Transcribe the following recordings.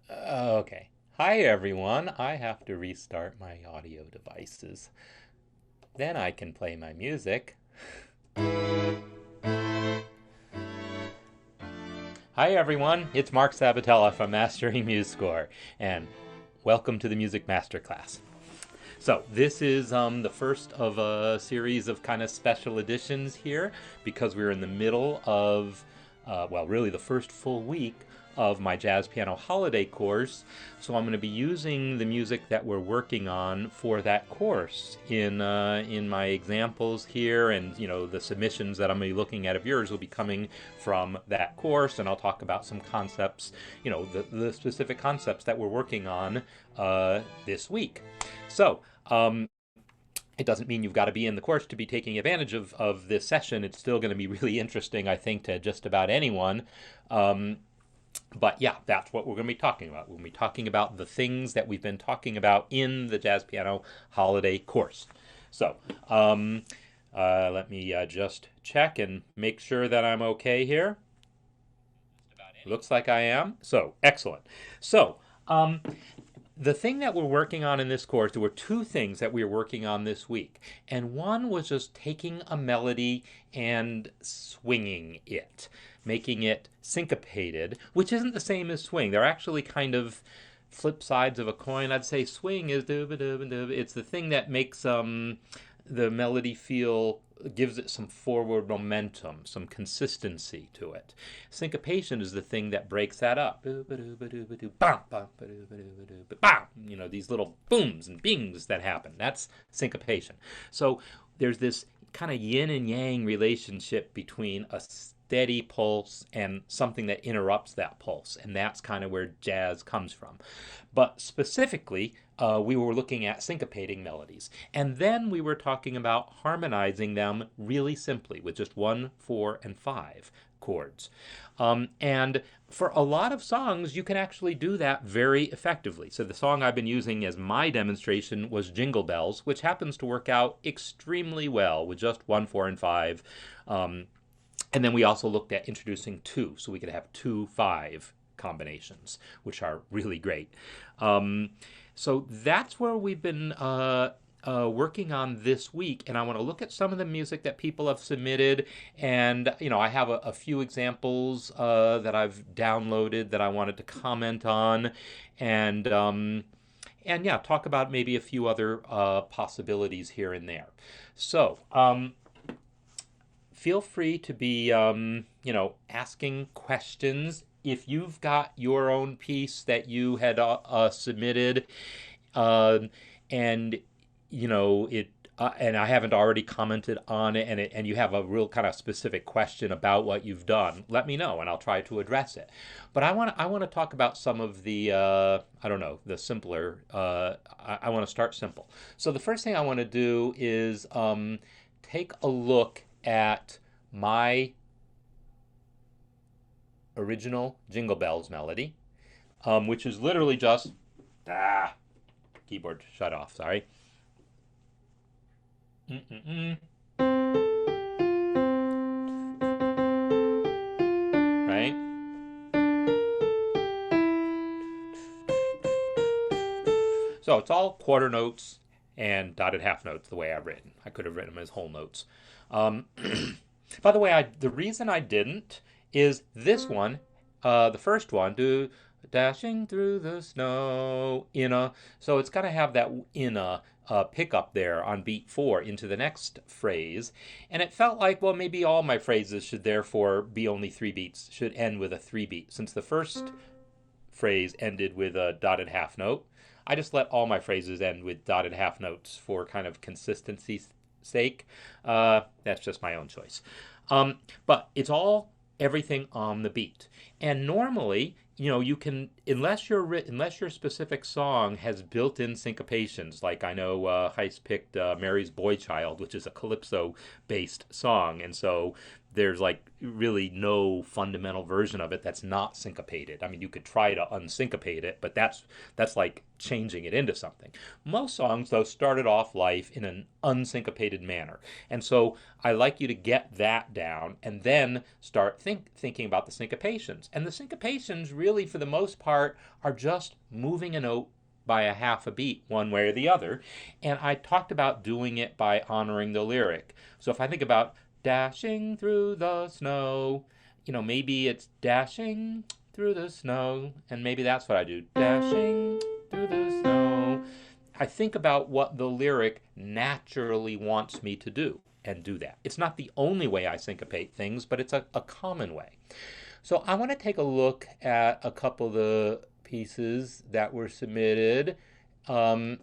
Okay. Hi everyone. I have to restart my audio devices. Then I can play my music. Hi everyone. It's Marc Sabatella from Mastering MuseScore, and welcome to the Music Masterclass. So this is the first of a series of kind of special editions here because we're in the middle of, really the first full week of my jazz piano holiday course. So I'm going to be using the music that we're working on for that course in my examples here, and the submissions that I'm going to be looking at of yours will be coming from that course, and I'll talk about some concepts, the specific concepts that we're working on this week. So, it doesn't mean you've got to be in the course to be taking advantage of this session. It's still going to be really interesting, I think, to just about anyone. But yeah, that's what we're going to be talking about. We'll be talking about the things that we've been talking about in the Jazz Piano Holiday course. So, let me just check and make sure that I'm okay here. Looks like I am. So, excellent. So, the thing that we're working on in this course, there were two things that we were working on this week. And one was just taking a melody and swinging it, making it syncopated, which isn't the same as swing. They're actually kind of flip sides of a coin. I'd say swing is it's the thing that makes the melody feel, gives it some forward momentum, some consistency to it. Syncopation is the thing that breaks that up. These little booms and bings that happen. That's syncopation. So there's this kind of yin and yang relationship between a steady pulse and something that interrupts that pulse, and that's kind of where jazz comes from. But specifically, we were looking at syncopating melodies, and then we were talking about harmonizing them really simply with just 1, 4, and 5 chords. And for a lot of songs, you can actually do that very effectively. So the song I've been using as my demonstration was Jingle Bells, which happens to work out extremely well with just 1, 4, and 5. And then we also looked at introducing 2, so we could have 2, 5 combinations, which are really great. So that's where we've been working on this week, and I want to look at some of the music that people have submitted, and I have a few examples that I've downloaded that I wanted to comment on, and yeah, talk about maybe a few other possibilities here and there. So feel free to be asking questions. If you've got your own piece that you had submitted, and it and I haven't already commented on it, and you have a real kind of specific question about what you've done, let me know and I'll try to address it. But I want to talk about some of the the simpler. I want to start simple. So the first thing I want to do is take a look at my original Jingle Bells melody, which is literally just keyboard shut off. Sorry. Right? So it's all quarter notes and dotted half notes the way I've written. I could have written them as whole notes. By the way, the reason I didn't is this one, the first one, do dashing through the snow, so it's got to have that pickup there on beat 4 into the next phrase, and it felt like, well, maybe all my phrases should therefore be only 3 beats, should end with a 3 beat. Since the first phrase ended with a dotted half note, I just let all my phrases end with dotted half notes for kind of consistency's sake. That's just my own choice. But it's all everything on the beat. And normally, you can, unless your specific song has built-in syncopations, like I know Heist picked Mary's Boy Child, which is a calypso-based song, and so there's like really no fundamental version of it that's not syncopated. I mean, you could try to unsyncopate it, but that's like changing it into something. Most songs, though, started off life in an unsyncopated manner, and so I like you to get that down and then start thinking about the syncopations. And the syncopations really, for the most part, part are just moving a note by a half a beat one way or the other. And I talked about doing it by honoring the lyric. So if I think about dashing through the snow, maybe it's dashing through the snow, and maybe that's what I do. Dashing through the snow. I think about what the lyric naturally wants me to do and do that. It's not the only way I syncopate things, but it's a common way. So I want to take a look at a couple of the pieces that were submitted and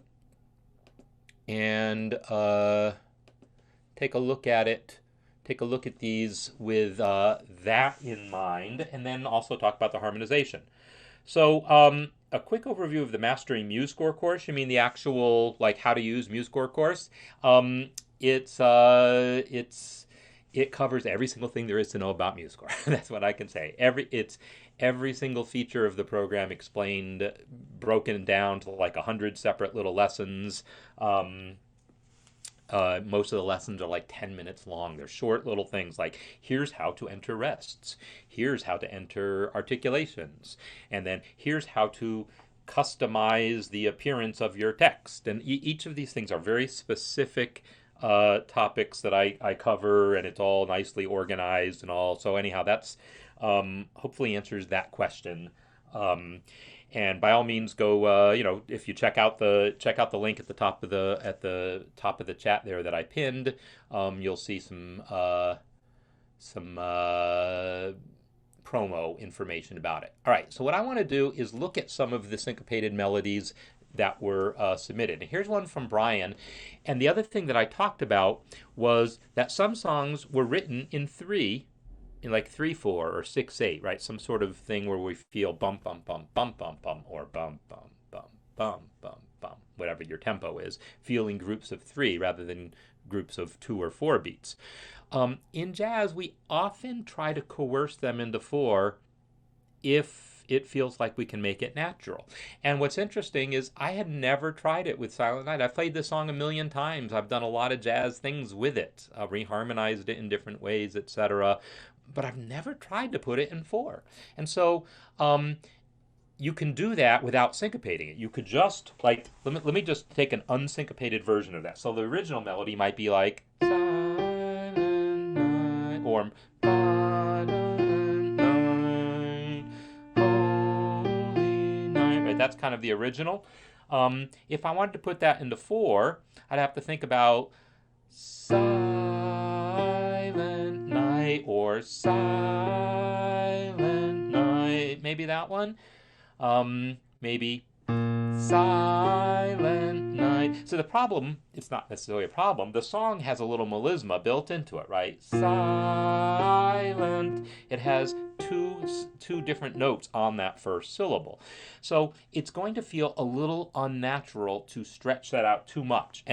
take a look at it. Take a look at these with that in mind, and then also talk about the harmonization. So a quick overview of the Mastering MuseScore course. You mean the actual how to use MuseScore course? It covers every single thing there is to know about MuseScore. That's what I can say. Every single feature of the program explained, broken down to 100 separate little lessons. Most of the lessons are 10 minutes long. They're short little things like, here's how to enter rests, here's how to enter articulations, and then here's how to customize the appearance of your text. And each of these things are very specific topics that I cover, and it's all nicely organized and all. So anyhow, that's hopefully answers that question. And by all means, go. If you check out the link at the top of the chat there that I pinned, you'll see some promo information about it. All right. So what I want to do is look at some of the syncopated melodies that were submitted. And here's one from Brian. And the other thing that I talked about was that some songs were written in 3/4 or 6/8, right? Some sort of thing where we feel bum bum bum bum bum bum, or bum bum bum bum bum bum, whatever your tempo is, feeling groups of 3 rather than groups of 2 or 4 beats. In jazz, we often try to coerce them into 4 if it feels like we can make it natural. And what's interesting is I had never tried it with Silent Night. I've played this song a million times. I've done a lot of jazz things with it, reharmonized it in different ways, etc. But I've never tried to put it in 4. And so you can do that without syncopating it. You could just, let me just take an unsyncopated version of that. So the original melody might be like, Silent Night, or Silent Night, Holy Night, right? That's kind of the original. If I wanted to put that into 4, I'd have to think about Silent Night, or Silent Night, maybe that one. Maybe Silent Night. So the problem, it's not necessarily a problem, the song has a little melisma built into it, right? Silent. It has two different notes on that first syllable. So it's going to feel a little unnatural to stretch that out too much.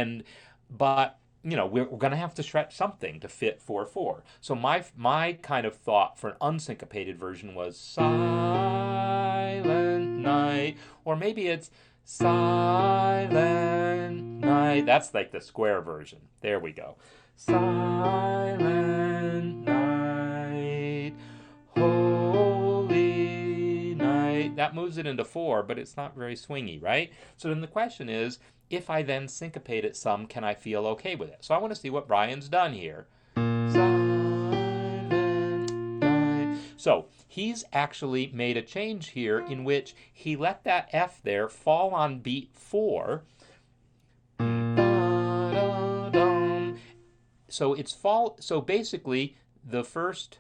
But we're going to have to stretch something to fit 4/4. So my kind of thought for an unsyncopated version was Silent Night, or maybe it's Silent Night. That's the square version. There we go. Silent Night, Holy Night. That moves it into 4, but it's not very swingy, right? So then the question is, if I then syncopate it some, can I feel okay with it? So I want to see what Brian's done here. Silent Night. So he's actually made a change here in which he let that F there fall on beat 4. So so basically the first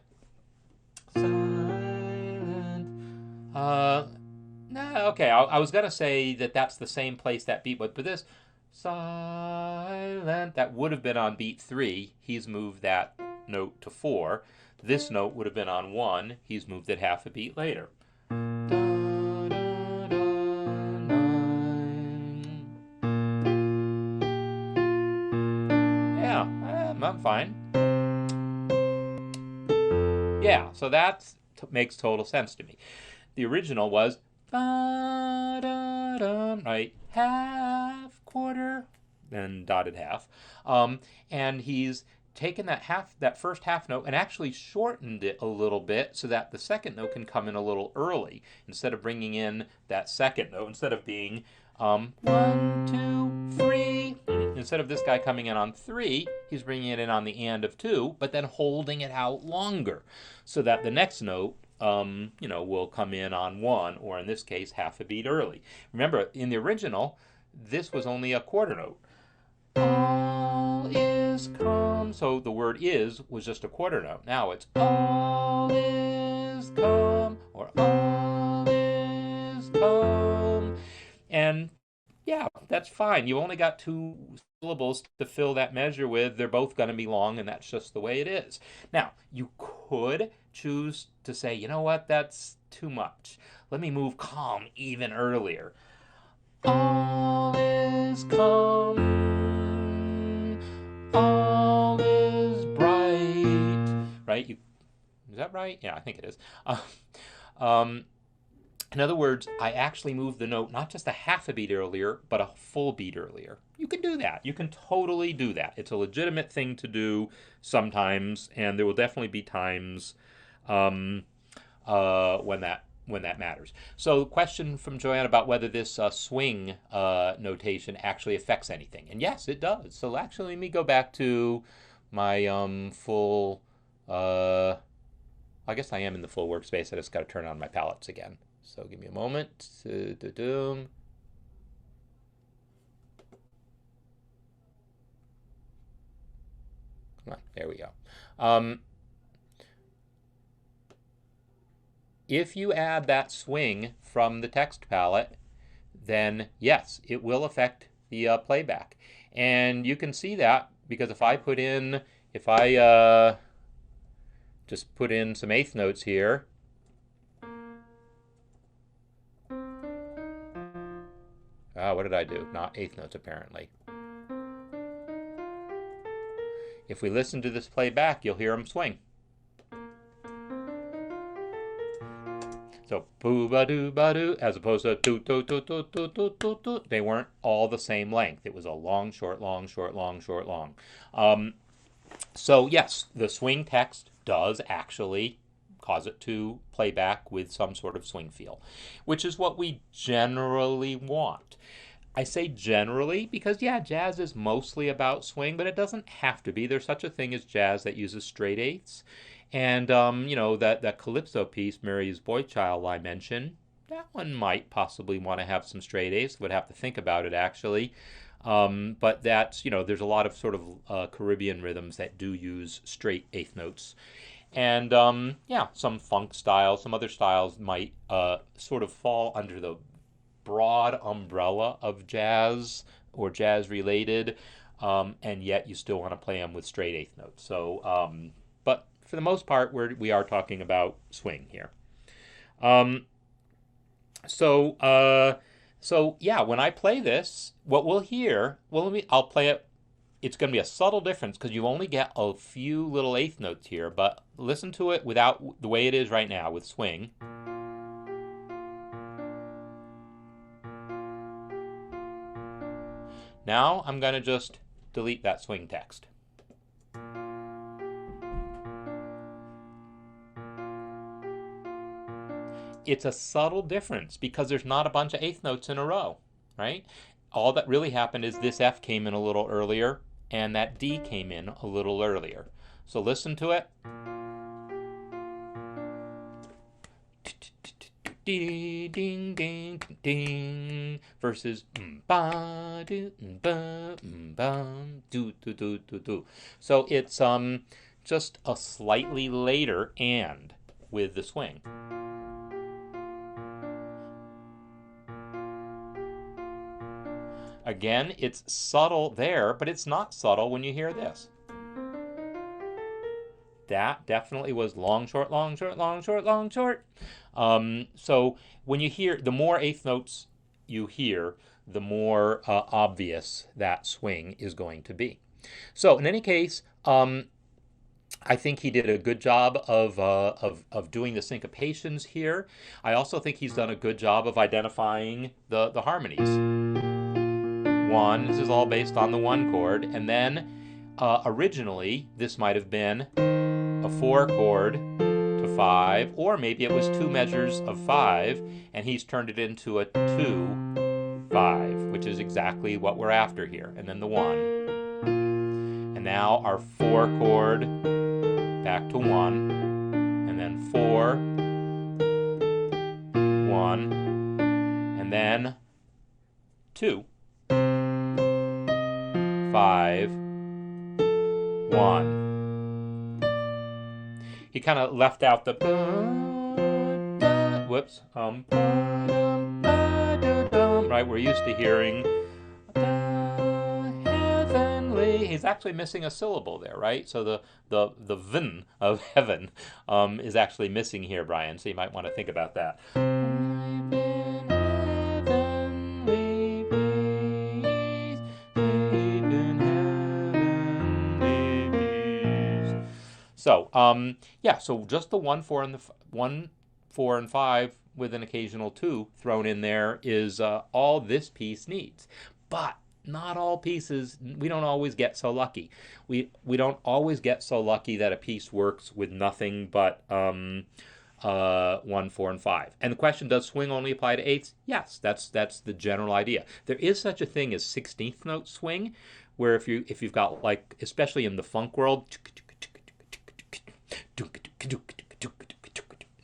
silent okay, I was going to say that's the same place that beat was, but this silent, that would have been on beat 3. He's moved that note to 4. This note would have been on 1. He's moved it half a beat later. Yeah, I'm fine. Yeah, so that makes total sense to me. The original was right, half, quarter, then dotted half. And he's taken that first half note and actually shortened it a little bit so that the second note can come in a little early instead of bringing in that second note. Instead of being 1, 2, 3, instead of this guy coming in on 3, he's bringing it in on the and of 2, but then holding it out longer so that the next note will come in on 1, or in this case half a beat early. Remember, in the original, this was only a quarter note. All is calm. So the word is was just a quarter note. Now it's all is calm, or all is calm. And yeah, that's fine. You only got 2 syllables to fill that measure with. They're both going to be long, and that's just the way it is. Now, you could choose to say, you know what, that's too much. Let me move calm even earlier. All is calm. All is bright. Right? Is that right? Yeah, I think it is. In other words, I actually moved the note not just a half a beat earlier, but a full beat earlier. You can do that. You can totally do that. It's a legitimate thing to do sometimes, and there will definitely be times when that matters. So the question from Joanne about whether this swing notation actually affects anything. And yes, it does. So actually, let me go back to my full, I guess I am in the full workspace. I just got to turn on my palettes again. So give me a moment. Come on, there we go. If you add that swing from the text palette, then yes, it will affect the playback. And you can see that because if I just put in some eighth notes here, what did I do? Not eighth notes, apparently. If we listen to this playback, you'll hear them swing. So boo ba doo ba doo, as opposed to doo doo doo doo doo doo doo doo. They weren't all the same length. It was a long, short, long, short, long, short, long. So yes, the swing text does actually cause it to play back with some sort of swing feel, which is what we generally want. I say generally because, yeah, jazz is mostly about swing, but it doesn't have to be. There's such a thing as jazz that uses straight eighths. And, that Calypso piece, Mary's Boy Child, I mentioned, that one might possibly want to have some straight eighths. Would have to think about it, actually. But that's, there's a lot of sort of Caribbean rhythms that do use straight eighth notes. And, some funk styles, some other styles might sort of fall under the broad umbrella of jazz or jazz related, and yet you still want to play them with straight eighth notes. So, but for the most part, we are talking about swing here. So yeah, when I play this, what we'll hear, I'll play it. It's going to be a subtle difference because you only get a few little eighth notes here, but listen to it without the way it is right now with swing. Now I'm going to just delete that swing text. It's a subtle difference because there's not a bunch of eighth notes in a row, right? All that really happened is this F came in a little earlier and that D came in a little earlier. So listen to it. Ding, ding, ding, ding, versus ba do ba ba do do do do do. So it's just a slightly later and with the swing. Again, it's subtle there, but it's not subtle when you hear this. That definitely was long, short, long, short, long, short, long, short. So when you hear, the more eighth notes you hear, the more obvious that swing is going to be. So in any case, I think he did a good job of doing the syncopations here. I also think he's done a good job of identifying the harmonies. One, this is all based on the one chord, and then Originally, this might have been a 4 chord to 5, or maybe it was 2 measures of 5, and he's turned it into a 2, 5, which is exactly what we're after here. And then the 1. And now our 4 chord back to 1, and then 4, 1, and then 2, 5, 1. He kind of left out the whoops, right? We're used to hearing heavenly. He's actually missing a syllable there, right? So the vn of heaven is actually missing here, Brian. So you might want to think about that. So, yeah, so just the 1, 4, and 4, and 5 with an occasional 2 thrown in there is all this piece needs. But not all pieces, we don't always get so lucky. We don't always get so lucky that a piece works with nothing but 1, 4, and 5. And the question, does swing only apply to eighths? Yes, that's the general idea. There is such a thing as 16th note swing, where if you've got, like, especially in the funk world,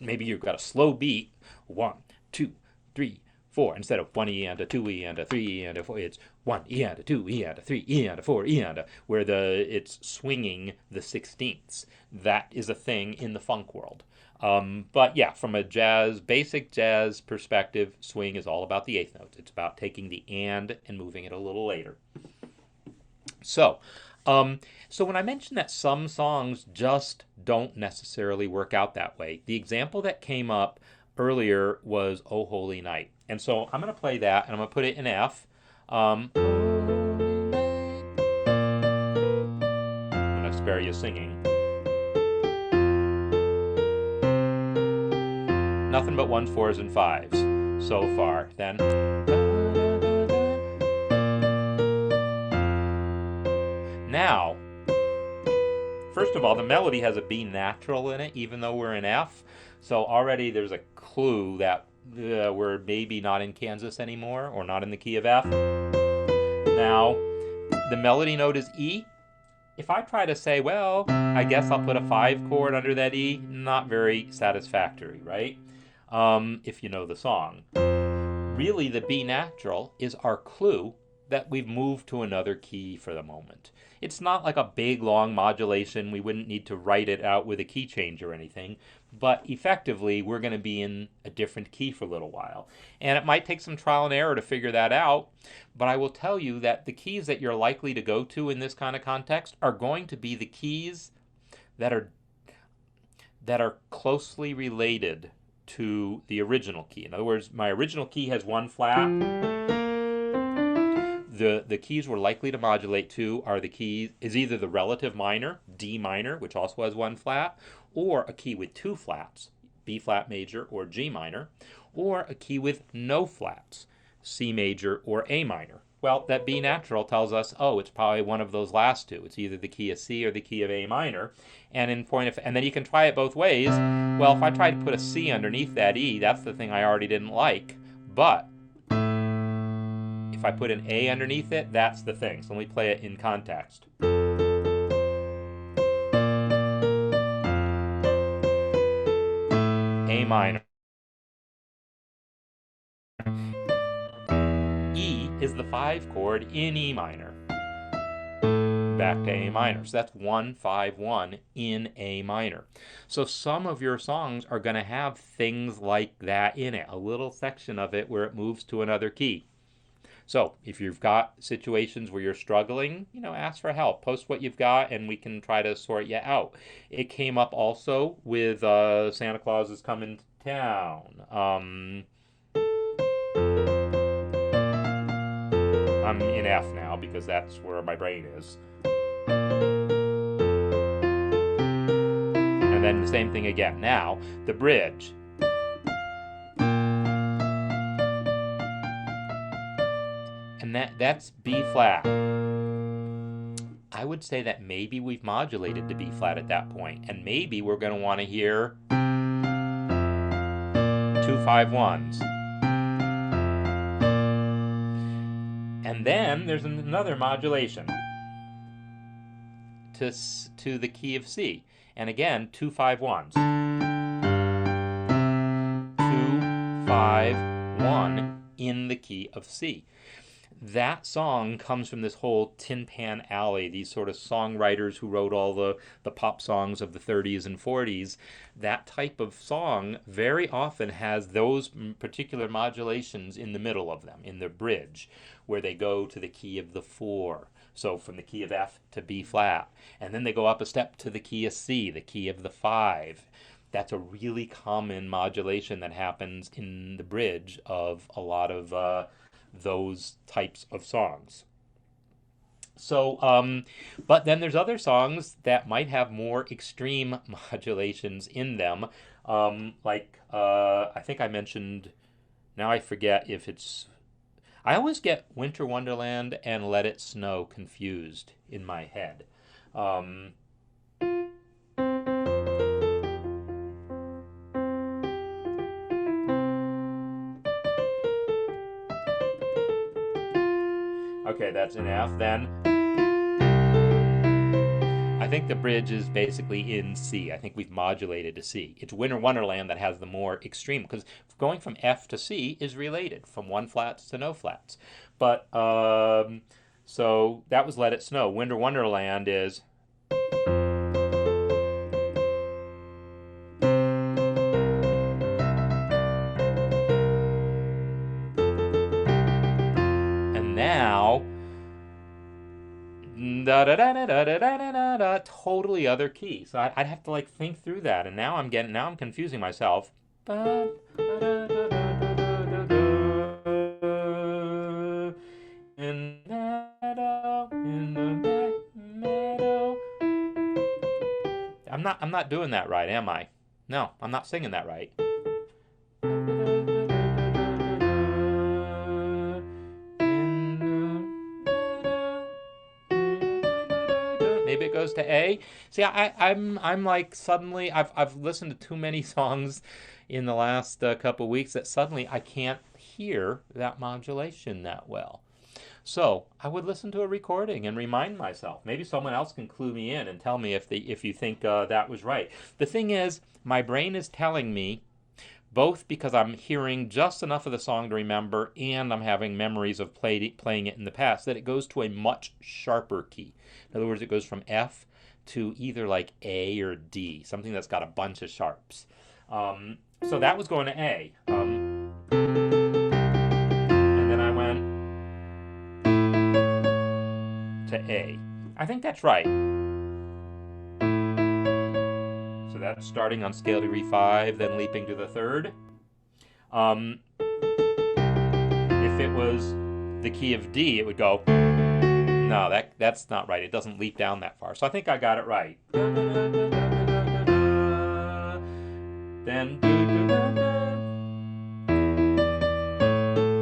maybe you've got a slow beat, 1, 2, 3, 4, instead of 1 E and a 2 E and a 3 E and a 4, it's 1 E and a 2 E and a 3 E and a 4 E and a, where it's swinging the 16ths. That is a thing in the funk world. But yeah, from a basic jazz perspective, swing is all about the eighth notes. It's about taking the and moving it a little later. So when I mentioned that some songs just don't necessarily work out that way, the example that came up earlier was "Oh Holy Night." And so I'm going to play that, and I'm going to put it in F. I'm going to spare you singing. Nothing but 1s, 4s, and 5s so far. Then now, first of all, the melody has a B natural in it, even though we're in F. So already there's a clue that we're maybe not in Kansas anymore, or not in the key of F. Now, the melody note is E. If I try to say, well, I guess I'll put a 5 chord under that E, not very satisfactory, right? If you know the song. Really, the B natural is our clue that we've moved to another key for the moment. It's not like a big, long modulation. We wouldn't need to write it out with a key change or anything. But effectively, we're going to be in a different key for a little while. And it might take some trial and error to figure that out. But I will tell you that the keys that you're likely to go to in this kind of context are going to be the keys that are closely related to the original key. In other words, my original key has 1 flat. The keys we're likely to modulate to are the keys, is either the relative minor, D minor, which also has 1 flat, or a key with 2 flats, B flat major or G minor, or a key with no flats, C major or A minor. Well, that B natural tells us, oh, it's probably one of those last two. It's either the key of C or the key of A minor. And and then you can try it both ways. Well, if I try to put a C underneath that E, that's the thing I already didn't like. But if I put an A underneath it, that's the thing. So let me play it in context. A minor. E is the 5 chord in E minor. Back to A minor. So that's 1, 5, 1 in A minor. So some of your songs are going to have things like that in it, a little section of it where it moves to another key. So if you've got situations where you're struggling, ask for help. Post what you've got and we can try to sort you out. It came up also with Santa Claus is Coming to Town. I'm in F now because that's where my brain is. And then the same thing again. Now, the bridge. And that's B flat. I would say that maybe we've modulated to B flat at that point, and maybe we're going to want to hear 2-5-1s. And then there's another modulation to the key of C. And again, 2-5-1s. 2-5-1 in the key of C. That song comes from this whole Tin Pan Alley, these sort of songwriters who wrote all the pop songs of the 30s and 40s. That type of song very often has those particular modulations in the middle of them, in the bridge, where they go to the key of the 4. So from the key of F to B flat. And then they go up a step to the key of C, the key of the 5. That's a really common modulation that happens in the bridge of a lot of those types of songs. So, but then there's other songs that might have more extreme modulations in them. I think I mentioned, now I forget if it's, I always get Winter Wonderland and Let It Snow confused in my head. Okay, that's an F. Then I think the bridge is basically in C. I think we've modulated to C. It's Winter Wonderland that has the more extreme, because going from F to C is related, from 1 flats to no flats. But, so that was Let It Snow. Winter Wonderland is... And now... totally other key. So I'd have to like think through that, and now I'm confusing myself. I'm not doing that right, am I? No, I'm not singing that right. Maybe it goes to A. See, I'm like suddenly I've listened to too many songs in the last couple weeks that suddenly I can't hear that modulation that well. So I would listen to a recording and remind myself. Maybe someone else can clue me in and tell me if you think that was right. The thing is, my brain is telling me, both because I'm hearing just enough of the song to remember and I'm having memories of playing it in the past, that it goes to a much sharper key. In other words, it goes from F to either like A or D, something that's got a bunch of sharps. So that was going to A. And then I went to A. I think that's right. So that's starting on scale degree 5, then leaping to the 3rd. If it was the key of D, it would go... No, that's not right. It doesn't leap down that far. So I think I got it right. Then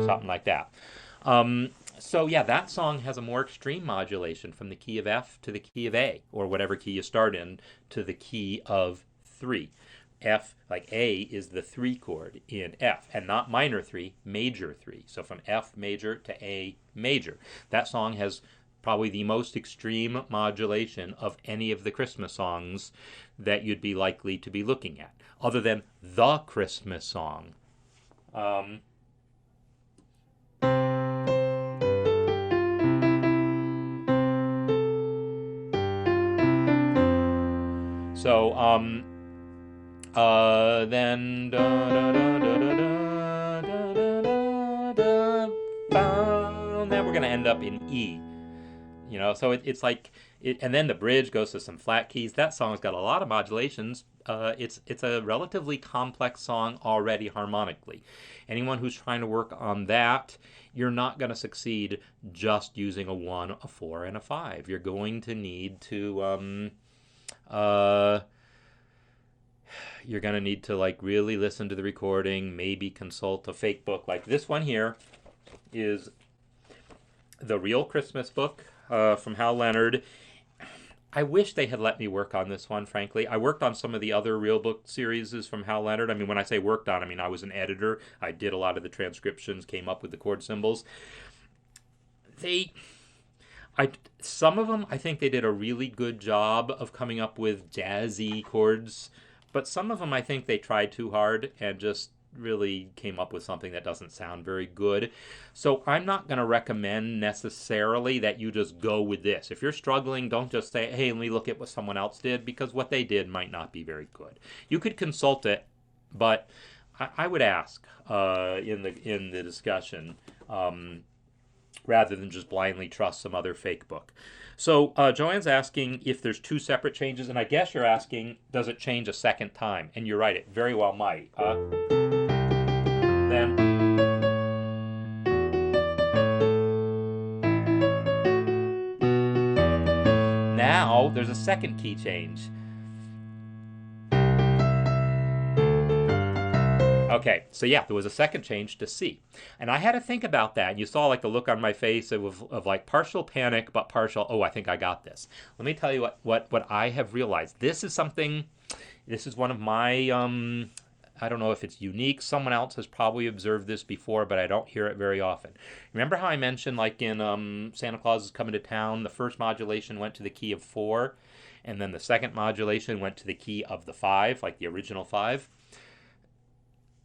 something like that. So yeah, that song has a more extreme modulation from the key of F to the key of A, or whatever key you start in, to the key of 3. F, like A, is the 3 chord in F, and not minor 3, major 3. So from F major to A major. That song has probably the most extreme modulation of any of the Christmas songs that you'd be likely to be looking at, other than the Christmas song. Then we're going to end up in E. You know, so it's like, and then the bridge goes to some flat keys. That song's got a lot of modulations. It's a relatively complex song already harmonically. Anyone who's trying to work on that, you're not going to succeed just using a 1, a 4, and a 5. You're going to need to you're going to need to like really listen to the recording, maybe consult a fake book. Like this one here is The Real Christmas Book from Hal Leonard, I wish they had let me work on this one, frankly. I worked on some of the other real book series from Hal Leonard. I mean, when I say worked on, I mean I was an editor. I did a lot of the transcriptions, came up with the chord symbols. Some of them, I think they did a really good job of coming up with jazzy chords, but some of them I think they tried too hard and just really came up with something that doesn't sound very good. So I'm not going to recommend necessarily that you just go with this. If you're struggling, don't just say, hey, let me look at what someone else did, because what they did might not be very good. You could consult it, but I would ask in the discussion rather than just blindly trust some other fake book. So Joanne's asking if there's two separate changes, and I guess you're asking, does it change a second time? And you're right, it very well might. Then now there's a second key change. Okay, so yeah, there was a second change to C. And I had to think about that. And you saw like the look on my face of like partial panic, but partial, oh, I think I got this. Let me tell you what I have realized. This is one of my, I don't know if it's unique. Someone else has probably observed this before, but I don't hear it very often. Remember how I mentioned like in Santa Claus is Coming to Town, the first modulation went to the key of 4, and then the second modulation went to the key of the 5, like the original 5?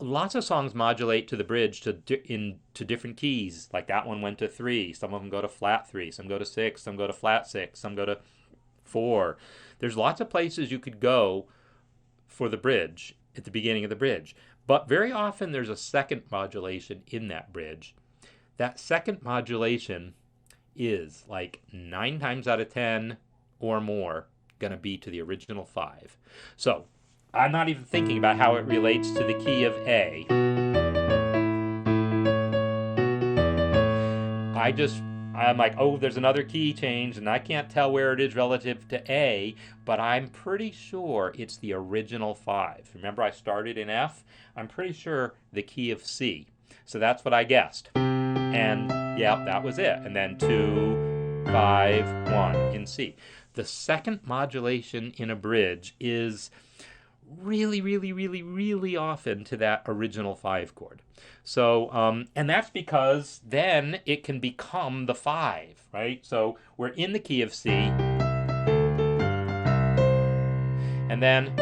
Lots of songs modulate to the bridge to different keys. Like that one went to 3. Some of them go to flat 3. Some go to 6. Some go to flat 6. Some go to 4. There's lots of places you could go for the bridge at the beginning of the bridge. But very often there's a second modulation in that bridge. That second modulation is like 9 times out of 10 or more going to be to the original 5. So I'm not even thinking about how it relates to the key of A. I'm like, oh, there's another key change, and I can't tell where it is relative to A, but I'm pretty sure it's the original 5. Remember, I started in F? I'm pretty sure the key of C. So that's what I guessed. And yeah, that was it. And then 2, 5, 1 in C. The second modulation in a bridge is really often to that original 5 chord. So, and that's because then it can become the 5, right? So we're in the key of C, and then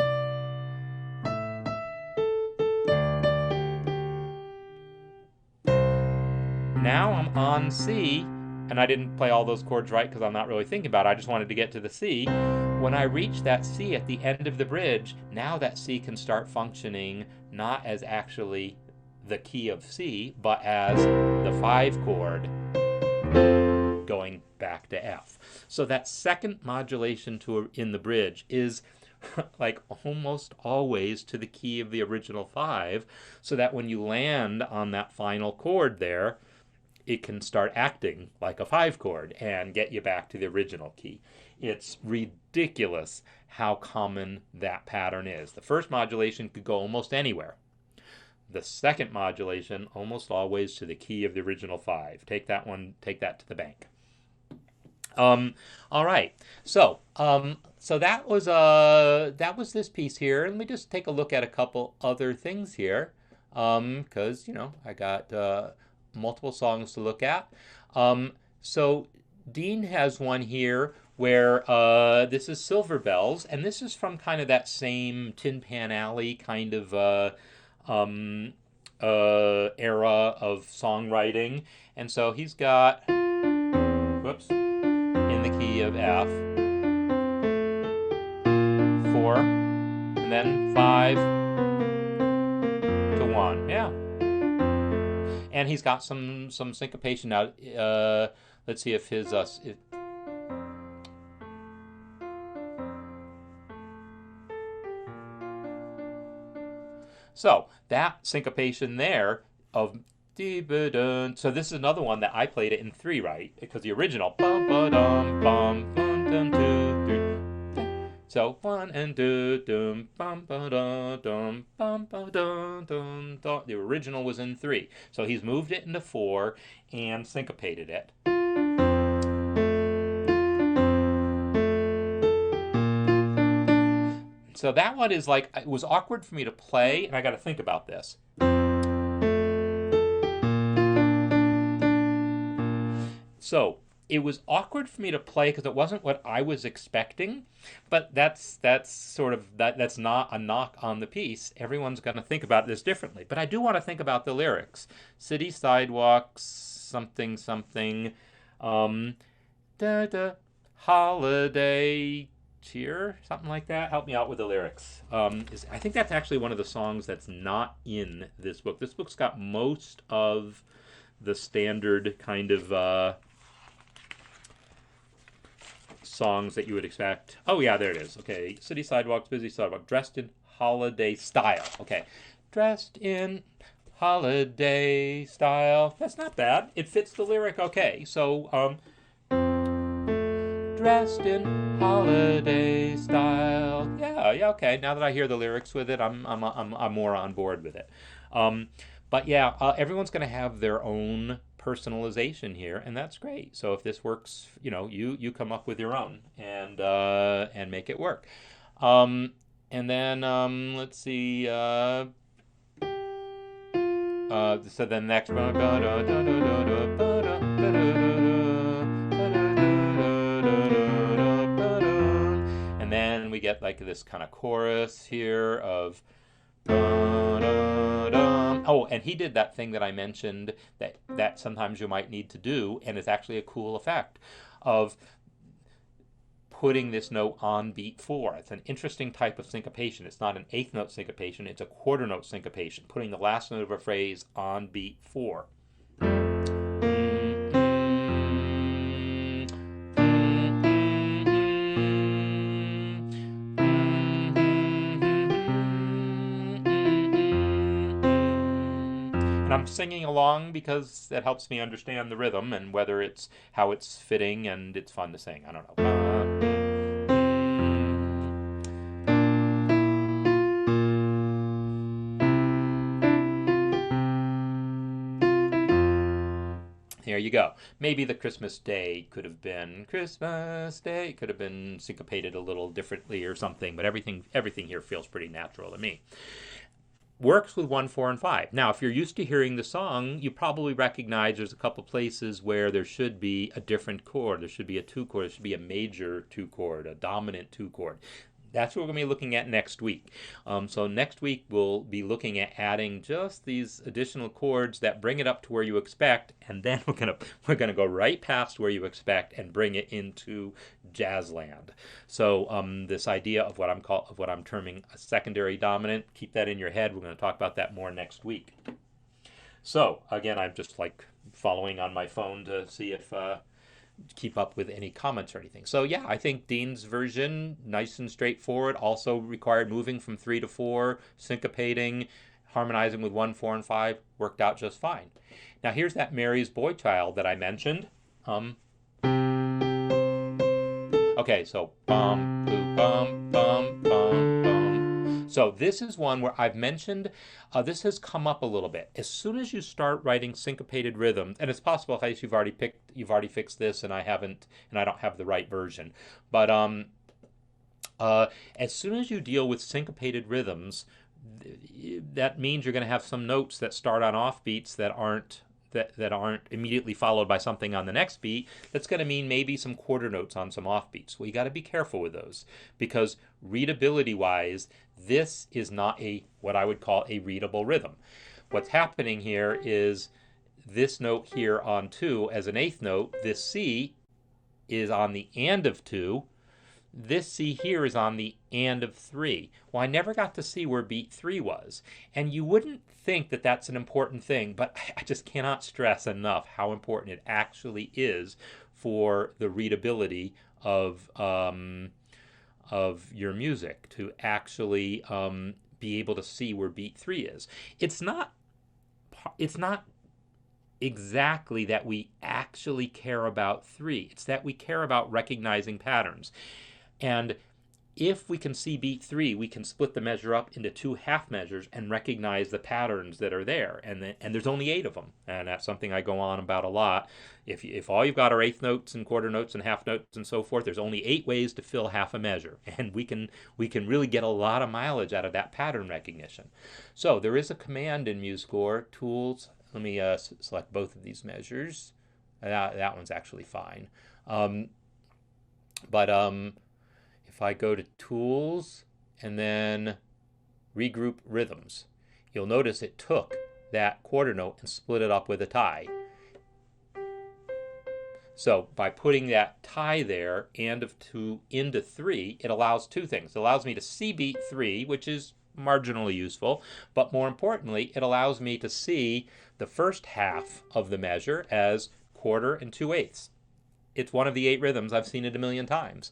now I'm on C, and I didn't play all those chords right because I'm not really thinking about it. I just wanted to get to the C. When I reach that C at the end of the bridge, now that C can start functioning not as actually the key of C, but as the 5 chord going back to F. So that second modulation in the bridge is like almost always to the key of the original 5, so that when you land on that final chord there, it can start acting like a 5 chord and get you back to the original key. It's ridiculous how common that pattern is. The first modulation could go almost anywhere. The second modulation almost always to the key of the original 5. Take that to the bank. All right. So that was this piece here. And let me just take a look at a couple other things here, because I got multiple songs to look at. So Dean has one here where this is Silver Bells, and this is from kind of that same Tin Pan Alley kind of era of songwriting. And so he's got, whoops, in the key of F, 4, and then 5 to 1. Yeah. And he's got some syncopation now. Let's see if his so that syncopation there of so this is another one that I played it in 3, right? Because the original bum ba dum bum bum dum 2 3. So 1 and 2 dum bum ba dum bum ba dum dum. The original was in 3, so he's moved it into 4 and syncopated it. So that one is like, it was awkward for me to play, and I got to think about this. So it was awkward for me to play because it wasn't what I was expecting, but that's sort of that's not a knock on the piece. Everyone's going to think about this differently, but I do want to think about the lyrics. City sidewalks, something something, da da, holiday cheer, something like that. Help me out with the lyrics. I think that's actually one of the songs that's not in this book. This book's got most of the standard kind of songs that you would expect. Oh yeah, there it is. Okay, city sidewalks, busy sidewalk, dressed in holiday style. Okay, dressed in holiday style. That's not bad. It fits the lyric. Okay, so dressed in holiday style. Yeah, okay. Now that I hear the lyrics with it, I'm more on board with it. But yeah, everyone's going to have their own personalization here, and that's great. So if this works, you come up with your own and make it work. And then let's see. So then next one. And then we get like this kind of chorus here of. Oh, and he did that thing that I mentioned that sometimes you might need to do, and it's actually a cool effect of putting this note on beat 4. It's an interesting type of syncopation. It's not an eighth note syncopation, it's a quarter note syncopation, putting the last note of a phrase on beat 4. And I'm singing along because that helps me understand the rhythm and whether it's how it's fitting and it's fun to sing. I don't know. There you go. Maybe the Christmas Day could have been syncopated a little differently or something, but everything here feels pretty natural to me. Works with 1, 4, and 5. Now, if you're used to hearing the song, you probably recognize there's a couple places where there should be a different chord. There should be a 2 chord. There should be a major 2 chord, a dominant 2 chord. That's what we're going to be looking at next week. So next week we'll be looking at adding just these additional chords that bring it up to where you expect, and then we're gonna go right past where you expect and bring it into jazz land. So this idea of what I'm terming a secondary dominant, keep that in your head. We're going to talk about that more next week. So again, I'm just like following on my phone to see if keep up with any comments or anything. So yeah, I think Dean's version, nice and straightforward, also required moving from 3 to 4, syncopating, harmonizing with 1, 4, and 5, worked out just fine. Now here's that Mary's Boy Child that I mentioned. Okay, so bum, boo, bum, bum, bum, bum. So this is one where I've mentioned, this has come up a little bit. As soon as you start writing syncopated rhythms, and it's possible in case you've already fixed this and I haven't, and I don't have the right version. But as soon as you deal with syncopated rhythms, that means you're going to have some notes that start on offbeats that aren't immediately followed by something on the next beat. That's going to mean maybe some quarter notes on some offbeats. Well, you got to be careful with those because readability wise, this is not what I would call a readable rhythm. What's happening here is this note here on 2 as an eighth note, this C is on the and of 2. This C here is on the and of 3. Well, I never got to see where beat 3 was. And you wouldn't think that that's an important thing, but I just cannot stress enough how important it actually is for the readability of your music to actually be able to see where beat 3 is. It's not exactly that we actually care about 3. It's that we care about recognizing patterns. And if we can see beat 3, we can split the measure up into 2 half measures and recognize the patterns that are there. And there's only 8 of them. And that's something I go on about a lot. If all you've got are eighth notes and quarter notes and half notes and so forth, there's only 8 ways to fill half a measure. And we can really get a lot of mileage out of that pattern recognition. So there is a command in MuseScore, Tools. Let me select both of these measures. That one's actually fine. If I go to Tools and then Regroup Rhythms, you'll notice it took that quarter note and split it up with a tie. So by putting that tie there and of 2 into 3, it allows 2 things. It allows me to see beat 3, which is marginally useful, but more importantly, it allows me to see the first half of the measure as quarter and 2/8. It's one of the 8 rhythms. I've seen it a million times.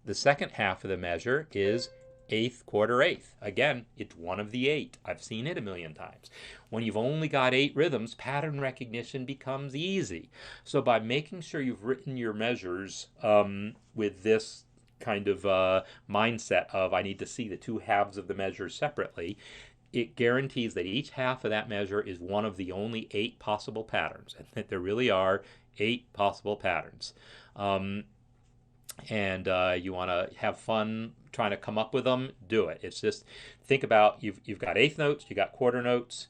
The second half of the measure is eighth, quarter, eighth. Again, it's one of the 8. I've seen it a million times. When you've only got 8 rhythms, pattern recognition becomes easy. So by making sure you've written your measures with this kind of mindset of I need to see the 2 halves of the measure separately, it guarantees that each half of that measure is one of the only 8 possible patterns, and that there really are 8 possible patterns. You want to have fun trying to come up with them, do it. It's just, think about, you've got eighth notes, you got quarter notes,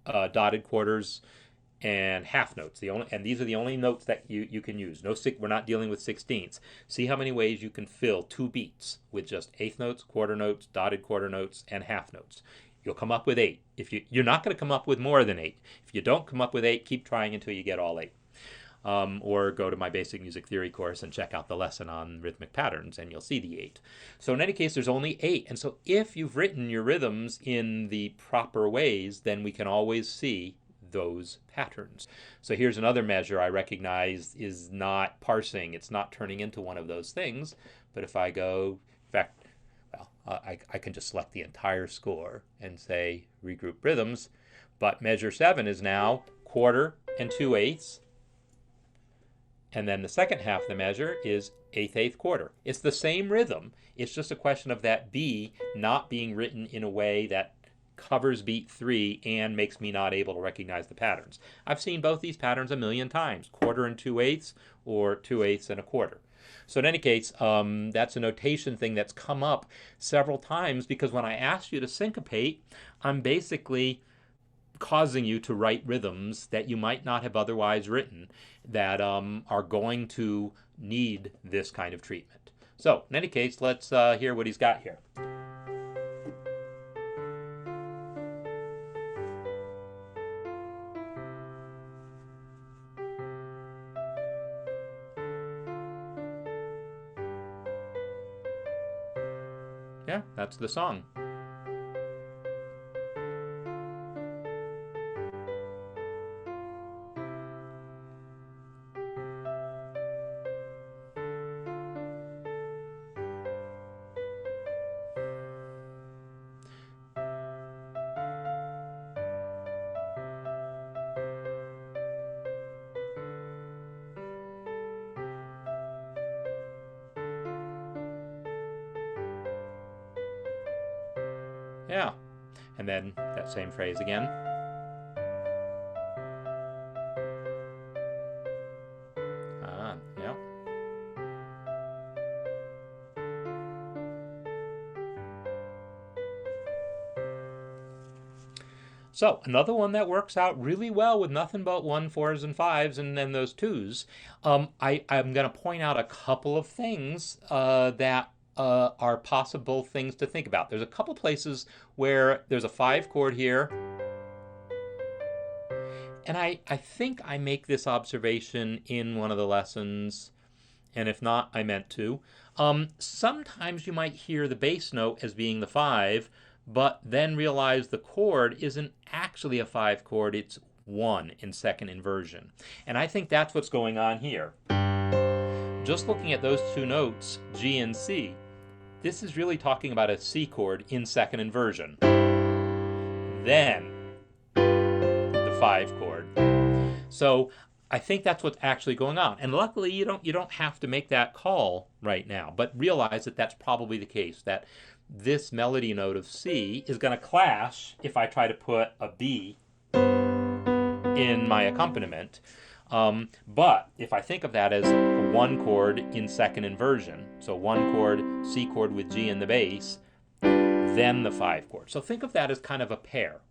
dotted quarters, and half notes. And these are the only notes that you can use. We're not dealing with sixteenths. See how many ways you can fill 2 beats with just eighth notes, quarter notes, dotted quarter notes, and half notes. You'll come up with 8. You're not going to come up with more than 8. If you don't come up with 8, keep trying until you get all 8. Or go to my basic music theory course and check out the lesson on rhythmic patterns, and you'll see the 8. So in any case, there's only 8. And so if you've written your rhythms in the proper ways, then we can always see those patterns. So here's another measure I recognize is not parsing. It's not turning into one of those things. But if I go, in fact, I can just select the entire score and say regroup rhythms. But measure 7 is now quarter and 2/8. And then the second half of the measure is eighth, eighth, quarter. It's the same rhythm. It's just a question of that B not being written in a way that covers beat 3 and makes me not able to recognize the patterns. I've seen both these patterns a million times, quarter and 2/8 or 2/8 and a quarter. So in any case, that's a notation thing that's come up several times, because when I ask you to syncopate, I'm basically causing you to write rhythms that you might not have otherwise written that are going to need this kind of treatment. So in any case, let's hear what he's got here. Yeah, that's the song. Yeah, and then that same phrase again. Yeah. So another one that works out really well with nothing but 1, 4s, and 5s, and then those 2s. I'm going to point out a couple of things that are possible things to think about. There's a couple places where there's a 5 chord here, and I think I make this observation in one of the lessons, and if not, I meant to. Sometimes you might hear the bass note as being the 5, but then realize the chord isn't actually a 5 chord, it's 1 in second inversion. And I think that's what's going on here. Just looking at those 2 notes, G and C, this is really talking about a C chord in second inversion. Then the 5 chord. So I think that's what's actually going on. And luckily, you don't have to make that call right now, but realize that that's probably the case, that this melody note of C is going to clash if I try to put a B in my accompaniment. But if I think of that as one chord in second inversion, so one chord, C chord with G in the bass, then the 5 chord. So think of that as kind of a pair.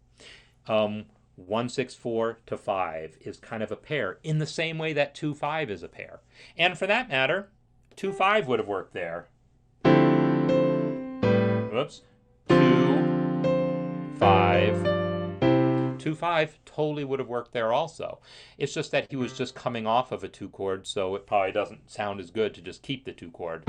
1, 6, 4 to 5 is kind of a pair in the same way that 2, 5 is a pair. And for that matter, 2, 5 would have worked there. Whoops. 2, 5. 2, 5 totally would have worked there also. It's just that he was just coming off of a 2 chord, so it probably doesn't sound as good to just keep the 2 chord.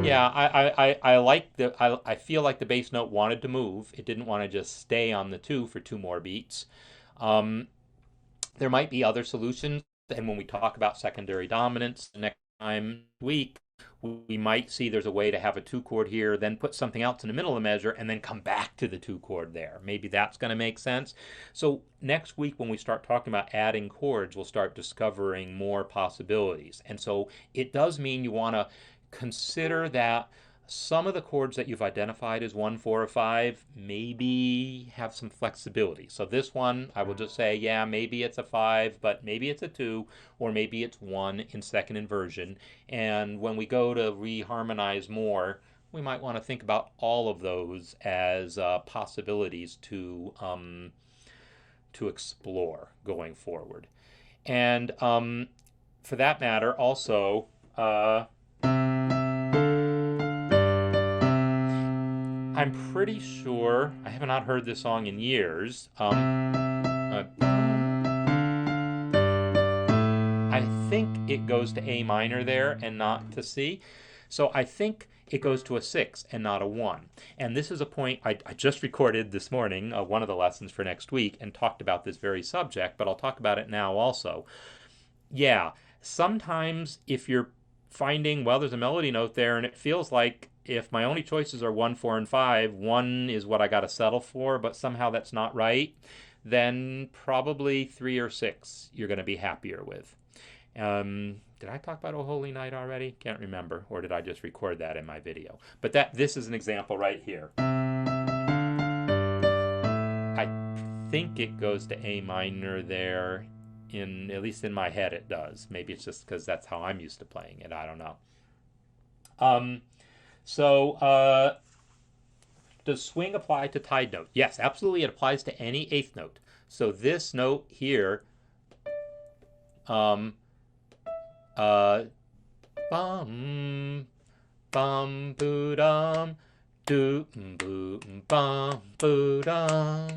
Yeah, I feel like the bass note wanted to move. It didn't want to just stay on the 2 for 2 more beats. There might be other solutions, and when we talk about secondary dominance next week, we might see there's a way to have a 2 chord here, then put something else in the middle of the measure, and then come back to the 2 chord there. Maybe that's going to make sense. So next week, when we start talking about adding chords, we'll start discovering more possibilities. And so it does mean you want to consider that some of the chords that you've identified as 1, 4, or 5 maybe have some flexibility. So this one, I will just say, yeah, maybe it's a 5, but maybe it's a 2, or maybe it's 1 in second inversion. And when we go to reharmonize more, we might want to think about all of those as possibilities to explore going forward. And for that matter, also, I'm pretty sure, I have not heard this song in years. I think it goes to A minor there and not to C. So I think it goes to a 6 and not a 1. And this is a point I just recorded this morning, one of the lessons for next week, and talked about this very subject, but I'll talk about it now also. Yeah, sometimes if you're finding, well, there's a melody note there and it feels like if my only choices are 1, 4, and 5, 1 is what I got to settle for, but somehow that's not right, then probably 3 or 6 you're going to be happier with. Did I talk about O Holy Night already? Can't remember. Or did I just record that in my video? But this is an example right here. I think it goes to A minor there. At least in my head it does. Maybe it's just because that's how I'm used to playing it. I don't know. So does swing apply to tied note? Yes, absolutely. It applies to any eighth note. So this note here, bum, bum, boo, dum, do, boo, bum, boo, dum,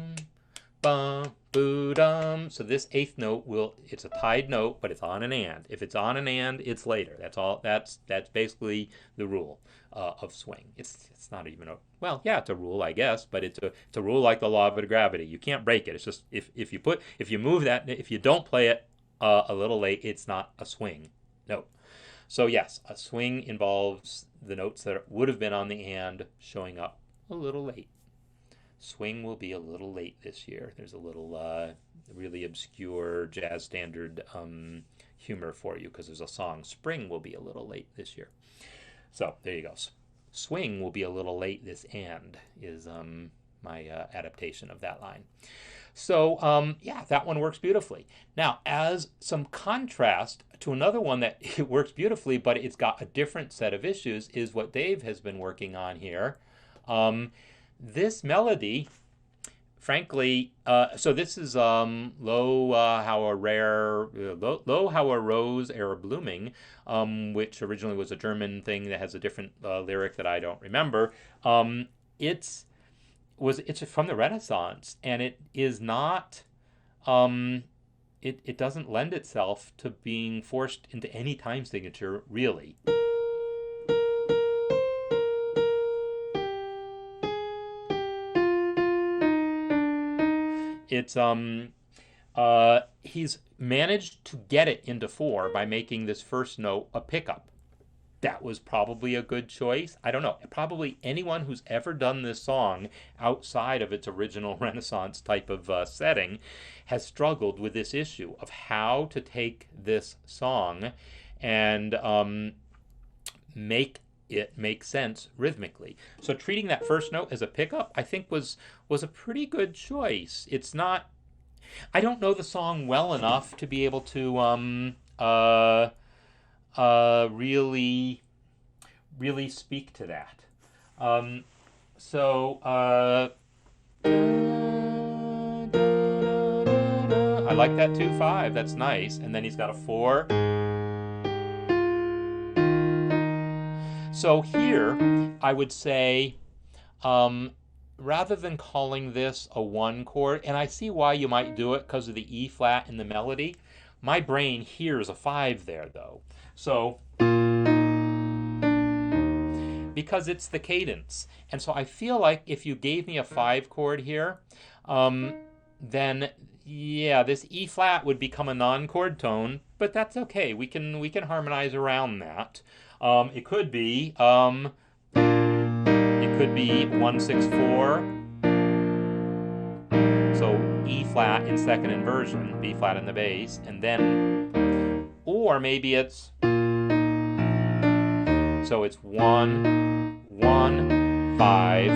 bum, boo, dum. So this eighth note it's a tied note, but it's on an and. If it's on an and, it's later. That's all. That's basically the rule of swing. It's not even a, well, yeah, it's a rule, I guess, but it's a rule like the law of gravity. You can't break it. It's just if you move that, if you don't play it a little late, it's not a swing note. So yes, a swing involves the notes that would have been on the and showing up a little late. Swing will be a little late this year. There's a little really obscure jazz standard humor for you because there's a song, Spring will be a little late this year. So there you go. Swing will be a little late this and is my adaptation of that line. So yeah, that one works beautifully. Now, as some contrast to another one that it works beautifully, but it's got a different set of issues, is what Dave has been working on here. This melody, frankly, so this is Lo How a Rose Ere Blooming, which originally was a German thing that has a different lyric that I don't remember. It's from the Renaissance, and it is not, it doesn't lend itself to being forced into any time signature, really. It's he's managed to get it into 4 by making this first note a pickup. that was probably a good choice. I don't know. Probably anyone who's ever done this song outside of its original Renaissance type of setting has struggled with this issue of how to take this song and make it make sense rhythmically. So treating that first note as a pickup, I think was a pretty good choice. It's not. I don't know the song well enough to be able to really speak to that. So I like that 2/5. That's nice. And then he's got a 4. So here I would say, rather than calling this a 1 chord, and I see why you might do it because of the E flat in the melody. My brain hears a 5 there though. So because it's the cadence. And so I feel like if you gave me a 5 chord here, then yeah, this E flat would become a non-chord tone, but that's okay. We can harmonize around that. It could be 1 6 4. So E flat in second inversion, B flat in the bass, and then, or maybe it's 1 1 5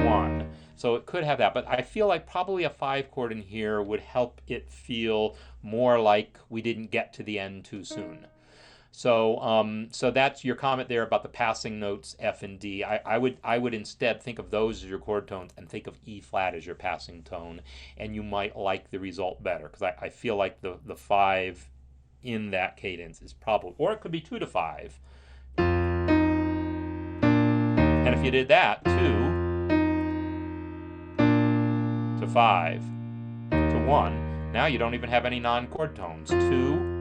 1. So it could have that, but I feel like probably a 5 chord in here would help it feel more like we didn't get to the end too soon. So so that's your comment there about the passing notes F and D. I would instead think of those as your chord tones and think of E flat as your passing tone, and you might like the result better, because I feel like the 5 in that cadence is probably, or it could be 2 to 5. And if you did that, 2 to 5 to 1, now you don't even have any non-chord tones. 2,